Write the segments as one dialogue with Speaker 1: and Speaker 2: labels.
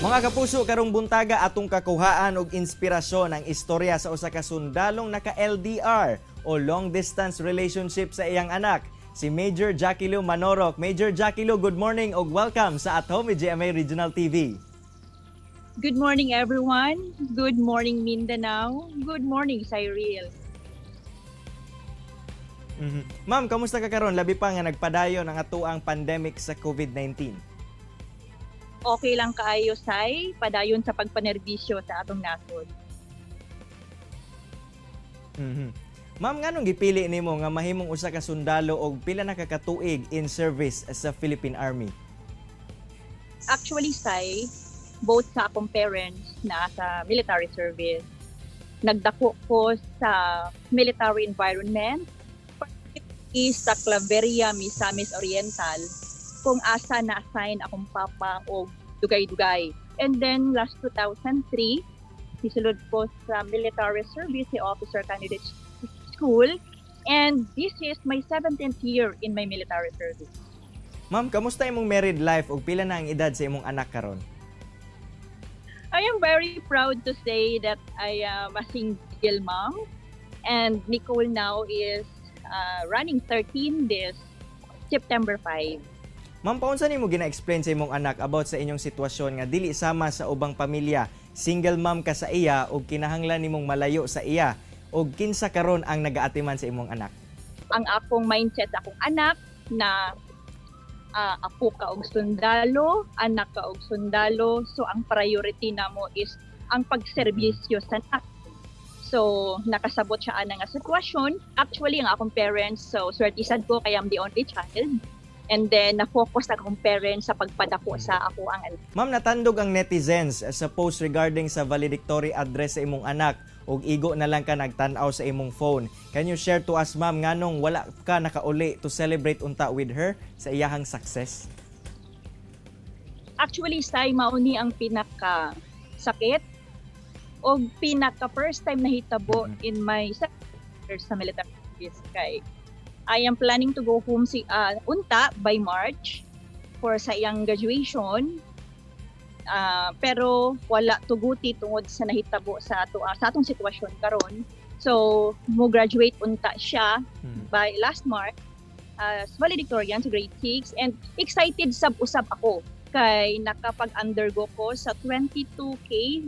Speaker 1: Mga kapuso, karong buntaga atong kakuhaan og inspirasyon ang istorya sa usa ka sundalong naka-LDR o long distance relationship sa iyang anak, si Major Jaquilo Manoroc. Major Jaquilo, good morning og welcome sa At Home with GMA Regional TV.
Speaker 2: Good morning everyone. Good morning Mindanao. Good morning Cyril.
Speaker 1: Ma'am, kamusta ka karon labi pa nga nagpadayon ang atuang pandemic sa COVID-19?
Speaker 2: Okay lang kaayo say, padayon sa pagpanerbisyo sa atong nasod.
Speaker 1: Ma'am, nganong gipili nimo nga mahimong usa ka sundalo og pila na ka katuig in service sa Philippine Army?
Speaker 2: Actually say, both sa akong parents na sa military service, nagdako ko sa military environment, particularly sa Claveria, Misamis Oriental, kung asa na-assign akong papa o dugay-dugay. And then last 2003, sisulod ko sa military service, the officer candidate school, and this is my 17th year in my military service.
Speaker 1: Ma'am, kamusta imong married life ug pila na ang edad sa imong anak karon?
Speaker 2: I am very proud to say that I am a single mom, and Nicole now is running 13 this September 5.
Speaker 1: Ma'am, paunsa nimo gina-explain sa imong anak about sa inyong sitwasyon nga dili sama sa ubang pamilya, single mom ka sa iya ug kinahanglan nimong malayo sa iya, ug kinsa karon ang nagaatiman sa imong anak?
Speaker 2: Ang akong mindset sa akong anak na apo ka og sundalo, anak ka og sundalo, so ang priority namo is ang pagserbisyo sa anak. So nakasabot siya ana nga sitwasyon. Actually ang akong parents, so swertisan ko kaya I'm the only child. And then, na-focus akong parents sa pagpadako sa ako ang anak.
Speaker 1: Ma'am, natandog ang netizens sa post regarding sa valedictory address sa imong anak ug igo na lang ka nagtan-aw sa imong phone. Can you share to us, ma'am, nganong wala ka nakauli to celebrate unta with her sa iyahang success?
Speaker 2: Actually, say, mauni ang pinaka-sakit o pinaka-first time na hitabo in my sa military service kay I am planning to go home unta by March for sa iyang graduation. Pero wala tuguti tungod sa nahitabo sa atong sitwasyon karon. So, mo graduate unta siya by last March as valedictorian sa grade 6, and excited sab-usab ako kay nakapag-undergo ko sa 22K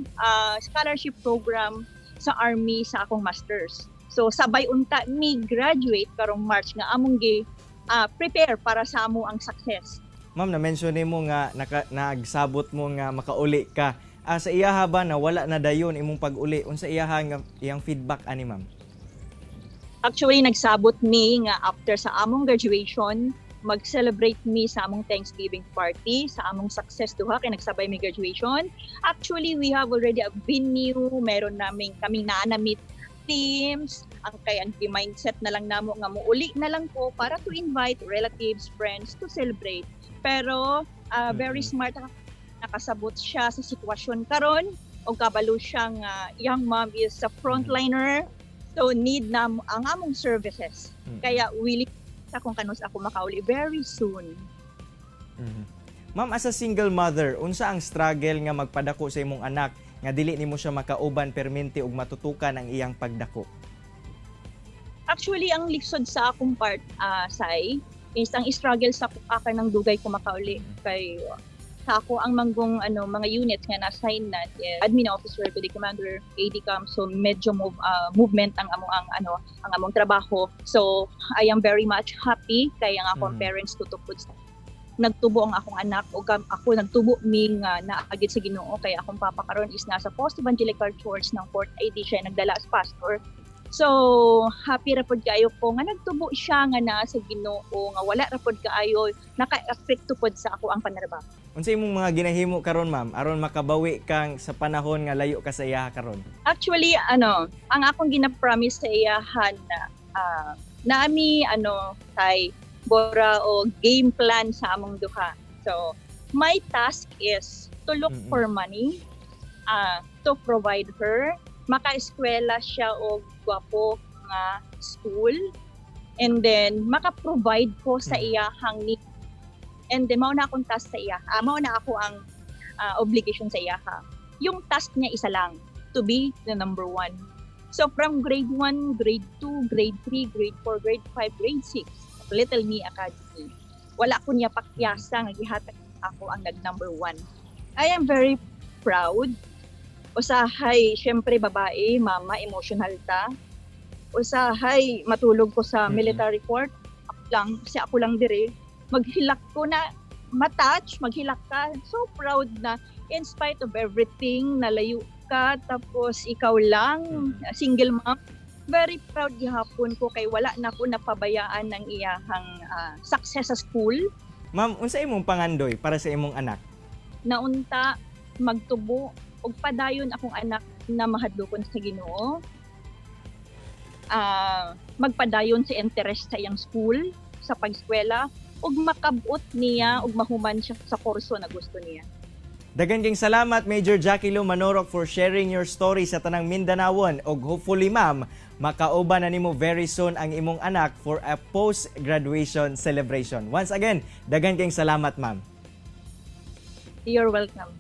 Speaker 2: scholarship program sa Army sa akong masters. So sabay unta ni graduate karong March nga among prepare para sa amo ang success.
Speaker 1: Ma'am, na-mention nimo nga nagsabot mo nga makauli ka. Sa iyaha ba na wala na dayon imong pag-uli? Unsa iyaha nga iyang feedback ani, ma'am?
Speaker 2: Actually nagsabot mi nga after sa among graduation, mag-celebrate mi sa among Thanksgiving party sa among success duha kay nagsabay mi graduation. Actually we have already a venue, meron kaming naanamit teams, ang kayang mindset na lang namo nga muuli na lang ko para to invite relatives, friends to celebrate. Pero very smart nakasabot siya sa sitwasyon karon o kabalo siya nga young mom is a frontliner, so need na ang among services. Kaya willing sa kung kanus ako makauli very soon.
Speaker 1: Ma'am, as a single mother, unsa ang struggle nga magpadako sa imong anak nga dili nimo siya makauban permente ug matutukan ang iyang pagdako?
Speaker 2: Actually, ang liksod sa akong part, say, is ang struggle sa akar ng dugay ko makauli. Kay sa ako ang manggong mga units nga na-assign na admin officer to the commander, ADCAM, so medyo movement ang among trabaho. So I am very much happy kay ang akong parents tutupod sa nagtubo ang akong anak o ako nagtubo ming naagid sa Ginoo kay akong papa karon is nasa Post Evangelical Church ng Port ID siya nagdala as pastor. So happy ra pod kaayo ko nga nagtubo siya nga naa sa Ginoo nga wala ra pod kaayo naka-apekto pod sa ako ang panarbaho.
Speaker 1: Unsa imong mga ginahimo karon, ma'am, aron makabawi kang sa panahon nga layo ka sa iya karon?
Speaker 2: Actually ang akong gina-promise sa iyahan na naami kay bora o game plan sa among duha. So, my task is to look for money, to provide her, maka-eskwela siya og gwapo nga school, and then maka-provide ko sa iyahang need. And then mao na akong task sa iya. Mao na ako ang obligation sa iya ha. Yung task niya isa lang, to be the number 1. So from grade 1, grade 2, grade 3, grade 4, grade 5, grade 6, Little Me Academy, wala ko niya pakyasa nga gihatag ako ang nag-number 1. I am very proud. Usahay, syempre babae, mama, emotional ta. Usahay, matulog ko sa military court. Ako lang dire. Maghilak ko na, maghilak ka. So proud na, in spite of everything, nalayo ka, tapos ikaw lang, single mom. Very proud gihapon ko kay wala na ko napabayaan ng iyahang success sa school.
Speaker 1: Ma'am, unsa imong pangandoy para sa imong anak?
Speaker 2: Naunta, magtubo, og padayon akong anak na mahadlokon sa Ginoo. Magpadayon sa interest sa iyang school, sa pag-eskwela, ug makabot niya ug mahuman siya sa kurso na gusto niya.
Speaker 1: Daghang kayong salamat, Major Jacqueline Manoroc, for sharing your story sa tanang Mindanawon, ug hopefully ma'am, makauban na nimo very soon ang imong anak for a post-graduation celebration. Once again, daghang kayong salamat, ma'am.
Speaker 2: You're welcome.